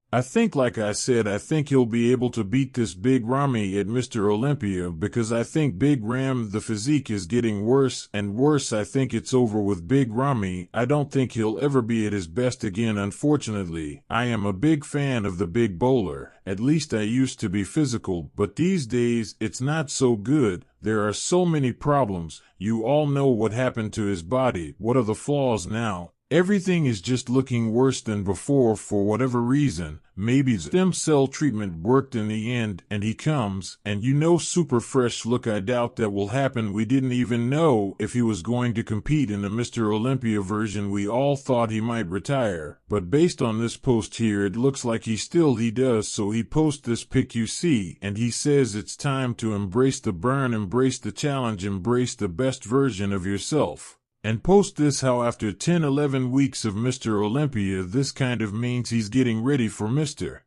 I think, like I said, I think he'll be able to beat this Big Ramy at Mr. Olympia because I think Big Ram, the physique is getting worse and worse. I think it's over with Big Ramy. I don't think he'll ever be at his best again, unfortunately. I am a big fan of the big bowler. At least I used to be physical, but these days it's not so good. There are so many problems. You all know what happened to his body. What are the flaws now? Everything is just looking worse than before for whatever reason. Maybe stem cell treatment worked in the end and he comes, and you know, super fresh look. I doubt that will happen. We didn't even know if he was going to compete in the Mr. Olympia version. We all thought he might retire, but based on this post here, it looks like he does. So he posts this pic you see, and he says it's time to embrace the burn, embrace the challenge, embrace the best version of yourself. And post this how after 10-11 weeks of Mr. Olympia, this kind of means he's getting ready for Mr.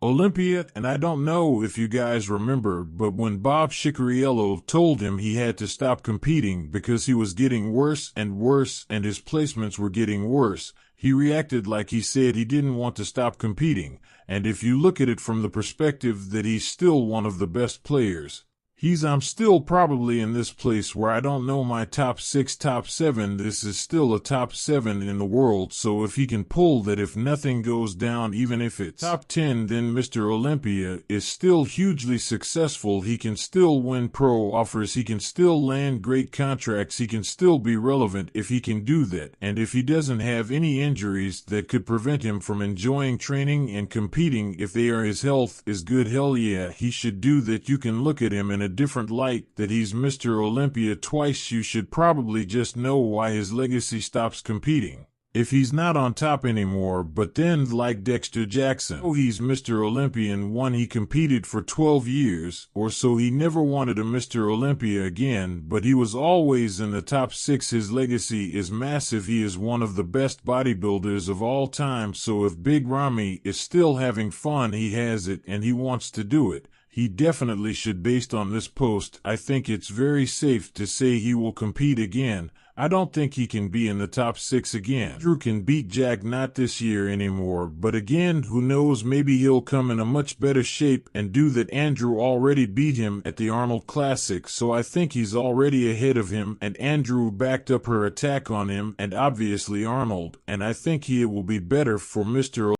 Olympia. And I don't know if you guys remember, but when Bob Shicariello told him he had to stop competing because he was getting worse and worse and his placements were getting worse, he reacted like he said he didn't want to stop competing. And if you look at it from the perspective that he's still one of the best players, I'm still probably in this place where I don't know my top 6, top 7. This is still a top 7 in the world. So if he can pull that, if nothing goes down, even if it's top 10, then Mr. Olympia is still hugely successful. He can still win pro offers. He can still land great contracts. He can still be relevant if he can do that. And if he doesn't have any injuries that could prevent him from enjoying training and competing, if his health is good, hell yeah, he should do that. You can look at him in a different light, that he's Mr. Olympia twice. You should probably just know why his legacy stops competing if he's not on top anymore. But then, like Dexter Jackson, he's Mr. Olympian 1. He competed for 12 years or so. He never wanted a Mr. Olympia again, but he was always in the top 6. His legacy is massive. He is one of the best bodybuilders of all time. So if Big Ramy is still having fun, he has it and he wants to do it, he definitely should. Based on this post, I think it's very safe to say he will compete again. I don't think he can be in the top 6 again. Andrew can beat Jack, not this year anymore, but again, who knows, maybe he'll come in a much better shape and do that. Andrew already beat him at the Arnold Classic, so I think he's already ahead of him, and Andrew backed up her attack on him and obviously Arnold, and I think he will be better for Mr.